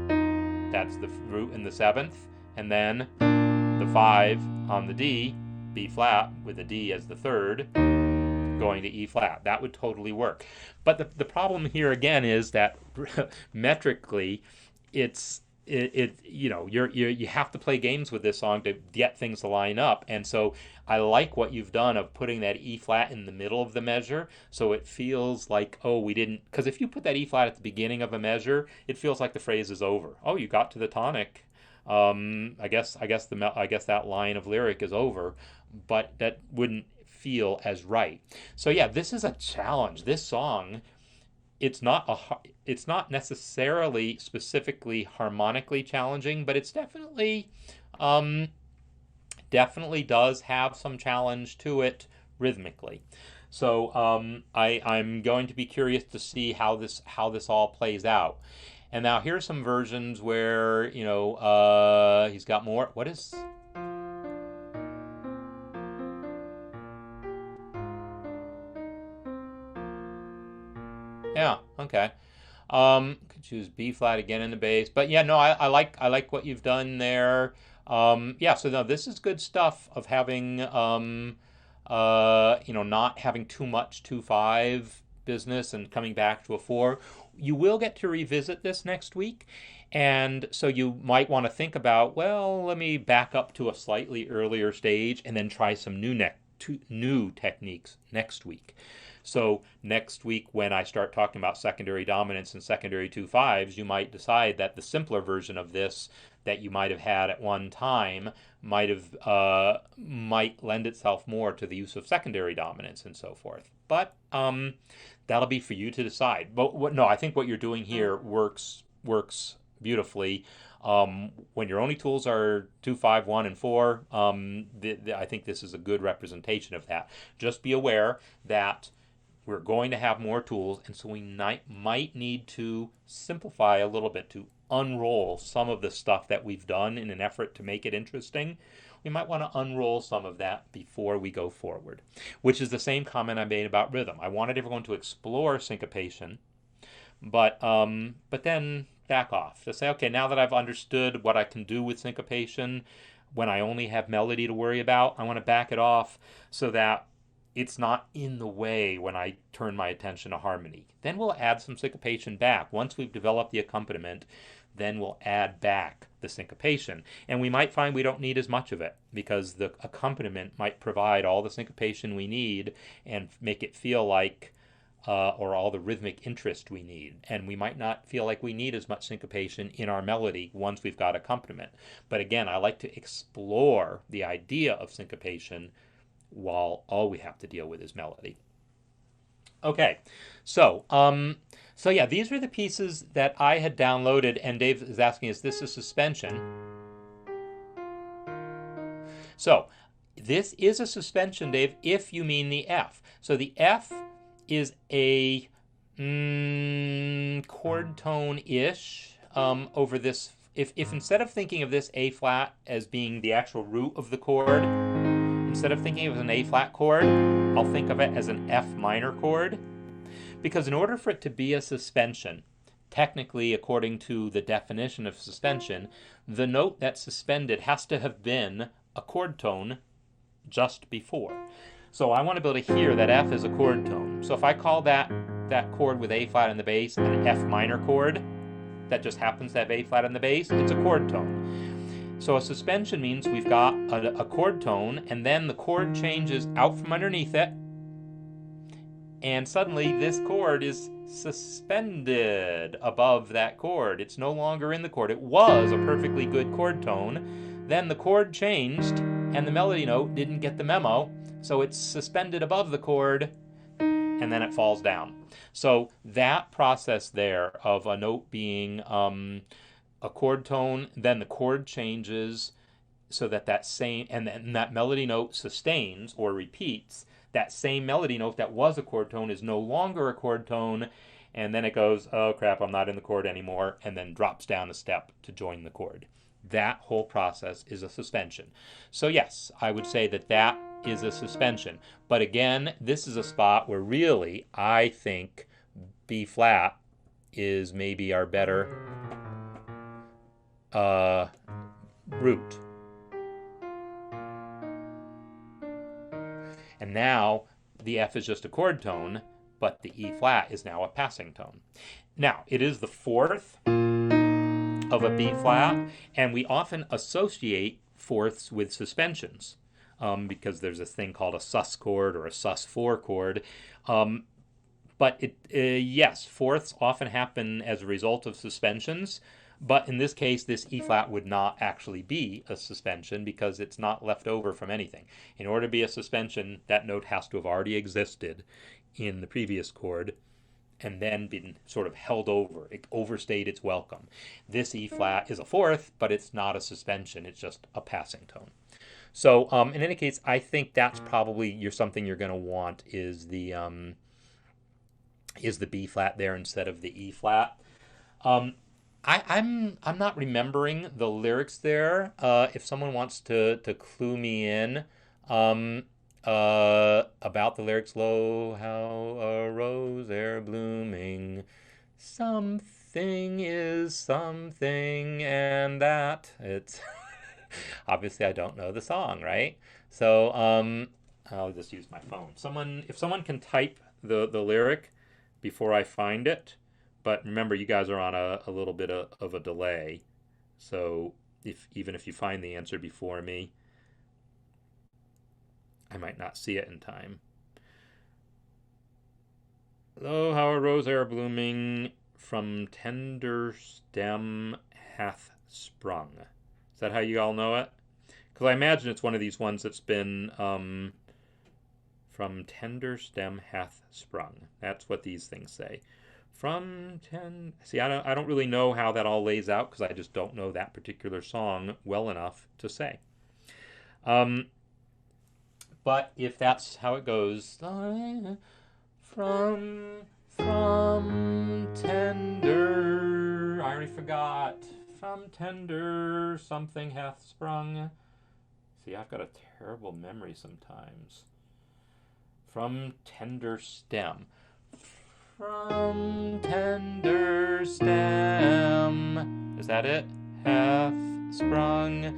that's the root in the 7th, and then the 5 on the D, B flat with the D as the 3rd, going to E flat. That would totally work. But the problem here again is that metrically, you have to play games with this song to get things to line up. And so I like what you've done of putting that E flat in the middle of the measure, so it feels like, oh, we didn't, because if you put that E flat at the beginning of a measure, it feels like the phrase is over. Oh, you got to the tonic. I guess that line of lyric is over, but that wouldn't feel as right. So yeah, this is a challenge. This song, it's not necessarily specifically harmonically challenging, but it's definitely does have some challenge to it rhythmically. So I'm going to be curious to see how this all plays out. And now here's some versions where he's got more. What is? Yeah, okay. Could choose B flat again in the bass, but yeah, no, I like what you've done there. Yeah, so no, this is good stuff of having not having too much 2/5 business and coming back to a 4. You will get to revisit this next week, and so you might want to think about, well, let me back up to a slightly earlier stage and then try some new techniques next week. So next week, when I start talking about secondary dominance and secondary 2/5s, you might decide that the simpler version of this that you might have had at one time might lend itself more to the use of secondary dominance and so forth. But that'll be for you to decide. But no, I think what you're doing here works beautifully. When your only tools are 2, 5, 1, and 4, I think this is a good representation of that. Just be aware that we're going to have more tools, and so we might need to simplify a little bit to unroll some of the stuff that we've done in an effort to make it interesting. We might want to unroll some of that before we go forward, which is the same comment I made about rhythm. I wanted everyone to explore syncopation, but then back off to say, okay, now that I've understood what I can do with syncopation when I only have melody to worry about, I want to back it off so that it's not in the way when I turn my attention to harmony. Then we'll add some syncopation back. Once we've developed the accompaniment, then we'll add back the syncopation. And we might find we don't need as much of it because the accompaniment might provide all the syncopation we need and make it feel like or all the rhythmic interest we need. And we might not feel like we need as much syncopation in our melody once we've got accompaniment. But again, I like to explore the idea of syncopation while all we have to deal with is melody. Okay, so yeah, these were the pieces that I had downloaded, and Dave is asking, is this a suspension? So this is a suspension, Dave, if you mean the F. So the F is a chord tone-ish over this. If instead of thinking of this A flat as being the actual root of the chord, instead of thinking of it as an A flat chord, I'll think of it as an F minor chord. Because in order for it to be a suspension, technically according to the definition of suspension, the note that's suspended has to have been a chord tone just before. So I want to be able to hear that F is a chord tone. So if I call that chord with A flat in the bass an F minor chord, that just happens to have A flat in the bass, it's a chord tone. So a suspension means we've got a chord tone, and then the chord changes out from underneath it, and suddenly this chord is suspended above that chord. It's no longer in the chord. It was a perfectly good chord tone. Then the chord changed, and the melody note didn't get the memo, so it's suspended above the chord, and then it falls down. So that process there of a note being a chord tone, then the chord changes so that same, and then that melody note sustains or repeats, that same melody note that was a chord tone is no longer a chord tone, and then it goes, oh crap, I'm not in the chord anymore, and then drops down a step to join the chord. That whole process is a suspension. So yes, I would say that is a suspension. But again, this is a spot where really I think B flat is maybe our better root. And now the F is just a chord tone, but the E flat is now a passing tone. Now, it is the fourth of a B flat, and we often associate fourths with suspensions because there's this thing called a sus chord or a sus4 chord. But yes, fourths often happen as a result of suspensions. But in this case, this E flat would not actually be a suspension because it's not left over from anything. In order to be a suspension, that note has to have already existed in the previous chord and then been sort of held over. It overstayed its welcome. This E flat is a fourth, but it's not a suspension. It's just a passing tone. So in any case, I think that's probably something you're going to want is the B flat there instead of the E flat. I'm not remembering the lyrics there. If someone wants to clue me in about the lyrics, lo, how a rose ere blooming, something is something, and that it's obviously I don't know the song, right? So I'll just use my phone. If someone can type the lyric before I find it. But remember, you guys are on a little bit of a delay. So even if you find the answer before me, I might not see it in time. Lo, how a rose ere blooming from tender stem hath sprung. Is that how you all know it? Because I imagine it's one of these ones that's been from tender stem hath sprung. That's what these things say. See, I don't really know how that all lays out because I just don't know that particular song well enough to say. But if that's how it goes, from tender, I already forgot, from tender something hath sprung. See, I've got a terrible memory sometimes. From tender stem. From tender stem, is that it? Hath sprung.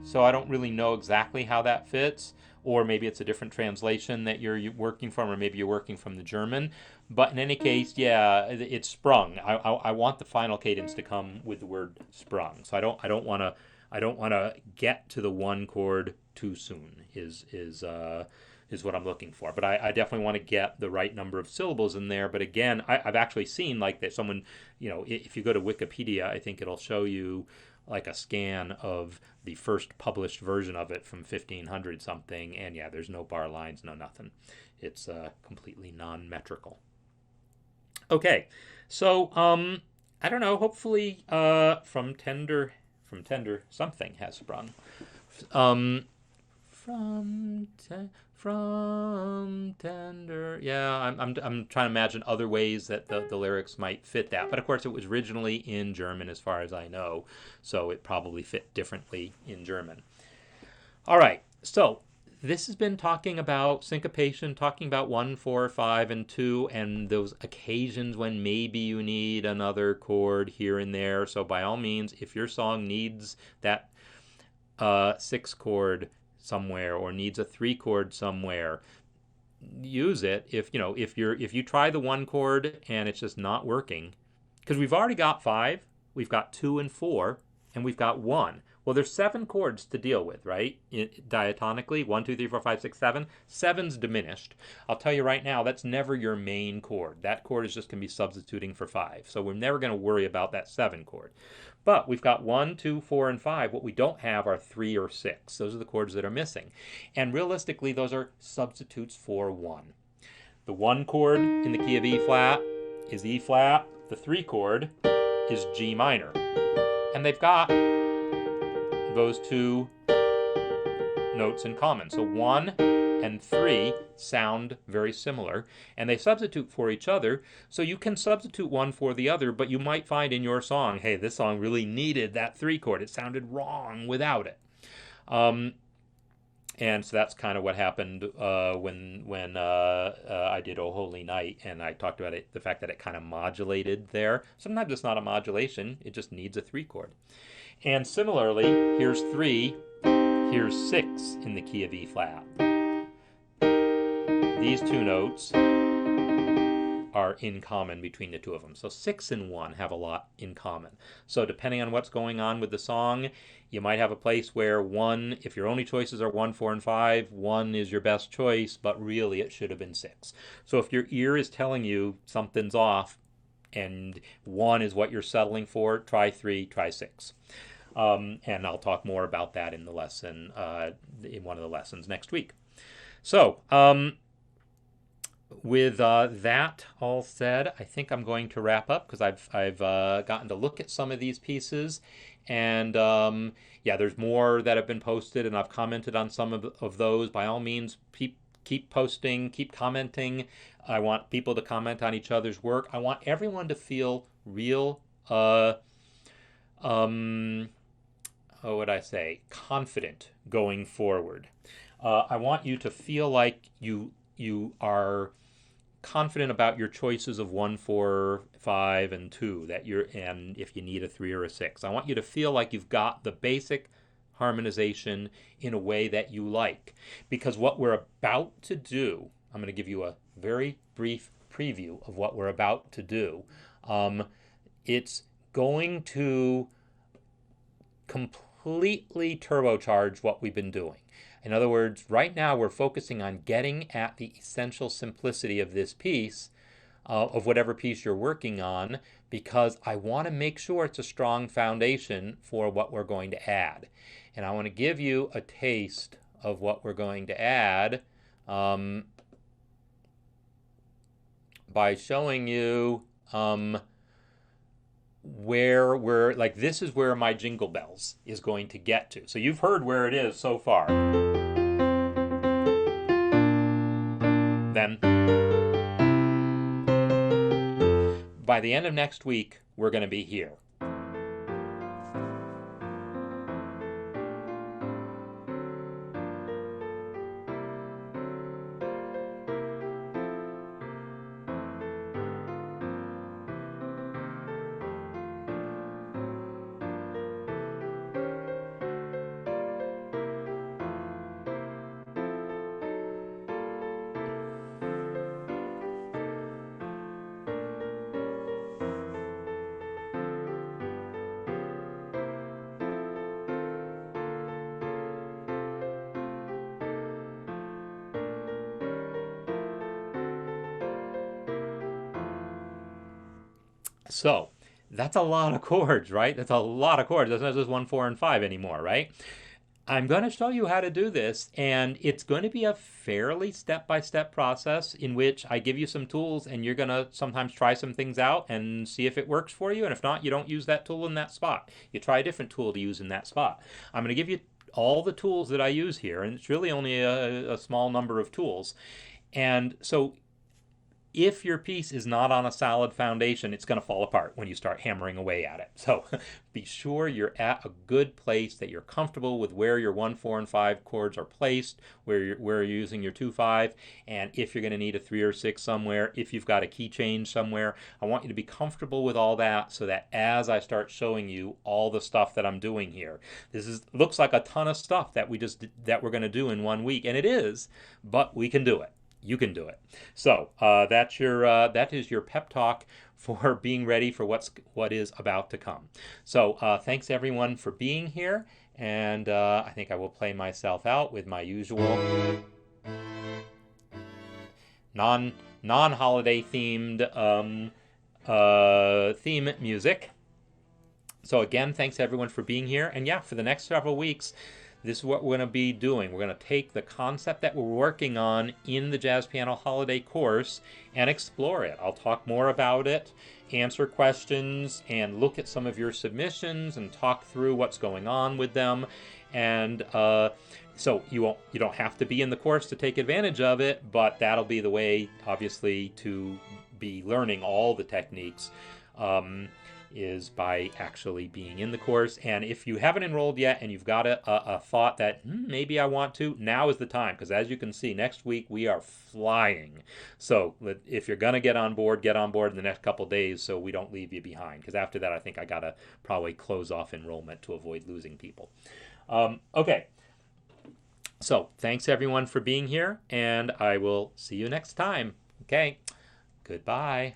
So I don't really know exactly how that fits, or maybe it's a different translation that you're working from, or maybe you're working from the German. But in any case, yeah, it's sprung. I want the final cadence to come with the word sprung. So I don't want to get to the one chord too soon. Is what I'm looking for. But I definitely want to get the right number of syllables in there. But again, I've actually seen like that someone, if you go to Wikipedia, I think it'll show you like a scan of the first published version of it from 1500 something. And yeah, there's no bar lines, no nothing. It's completely non-metrical. Okay, so I don't know. Hopefully, from tender something has sprung. Um, from tender. Yeah, I'm trying to imagine other ways that the lyrics might fit that. But of course, it was originally in German, as far as I know, so it probably fit differently in German. All right, so this has been talking about syncopation, talking about 1, 4, 5, and 2, and those occasions when maybe you need another chord here and there. So by all means, if your song needs that 6 chord somewhere or needs a 3 chord somewhere, use it. If you try the 1 chord and it's just not working, because we've already got 5, we've got 2 and 4, and we've got 1. Well, there's 7 chords to deal with, right? Diatonically, 1, 2, 3, 4, 5, 6, 7. 7's diminished. I'll tell you right now, that's never your main chord. That chord is just going to be substituting for 5. So we're never going to worry about that 7 chord. But we've got 1, 2, 4, and 5. What we don't have are 3 or 6. Those are the chords that are missing. And realistically, those are substitutes for 1. The 1 chord in the key of E flat is E flat. The 3 chord is G minor. And they've got those 2 notes in common. So 1 and 3 sound very similar, and they substitute for each other. So you can substitute one for the other, but you might find in your song, hey, this song really needed that 3 chord. It sounded wrong without it. And so that's kind of what happened when I did "Oh Holy Night," and I talked about it, the fact that it kind of modulated there. Sometimes it's not a modulation; it just needs a 3 chord. And similarly, here's 3, here's 6 in the key of E flat. These 2 notes are in common between the 2 of them. So 6 and 1 have a lot in common. So depending on what's going on with the song, you might have a place where 1, if your only choices are 1, 4, and 5, 1 is your best choice, but really it should have been 6. So if your ear is telling you something's off and 1 is what you're settling for, try 3, try 6. And I'll talk more about that in the lesson, in one of the lessons next week. So, with that all said, I think I'm going to wrap up because I've gotten to look at some of these pieces, and yeah, there's more that have been posted, and I've commented on some of those. By all means, keep posting, keep commenting. I want people to comment on each other's work. I want everyone to feel real, what would I say, confident going forward. I want you to feel like you are confident about your choices of 1, 4, 5, and 2, and if you need a 3 or a 6. I want you to feel like you've got the basic harmonization in a way that you like. Because what we're about to do, I'm going to give you a very brief preview of what we're about to do. It's going to completely turbocharge what we've been doing. In other words, right now we're focusing on getting at the essential simplicity of this piece, of whatever piece you're working on, because I want to make sure it's a strong foundation for what we're going to add. And I want to give you a taste of what we're going to add by showing you where we're, like, this is where my Jingle Bells is going to get to. So you've heard where it is so far. Then by the end of next week, we're going to be here. So that's a lot of chords, right? That's a lot of chords. That's not just 1, 4, and 5 anymore, right? I'm going to show you how to do this, and it's going to be a fairly step-by-step process in which I give you some tools, and you're going to sometimes try some things out and see if it works for you, and if not, you don't use that tool in that spot. You try a different tool to use in that spot. I'm going to give you all the tools that I use here, and it's really only a small number of tools. And so if your piece is not on a solid foundation, it's going to fall apart when you start hammering away at it. So be sure you're at a good place, that you're comfortable with where your 1, 4, and 5 chords are placed, where you're using your 2, 5, and if you're going to need a 3 or 6 somewhere, if you've got a key change somewhere. I want you to be comfortable with all that so that as I start showing you all the stuff that I'm doing here, looks like a ton of stuff that we're going to do in 1 week, and it is, but we can do it. You can do it. So that is your pep talk for being ready for what is about to come. So thanks everyone for being here, and I think I will play myself out with my usual non-holiday themed theme music. So again, thanks everyone for being here, and yeah, for the next several weeks, this is what we're going to be doing. We're going to take the concept that we're working on in the Jazz Piano Holiday course and explore it. I'll talk more about it, answer questions, and look at some of your submissions and talk through what's going on with them. And so you don't have to be in the course to take advantage of it, but that'll be the way, obviously, to be learning all the techniques. Is by actually being in the course. And if you haven't enrolled yet and you've got a thought that maybe I want to, now is the time, because as you can see, next week we are flying. So if you're going to get on board in the next couple days so we don't leave you behind, because after that I think I got to probably close off enrollment to avoid losing people. Okay, so thanks everyone for being here, and I will see you next time. Okay, goodbye.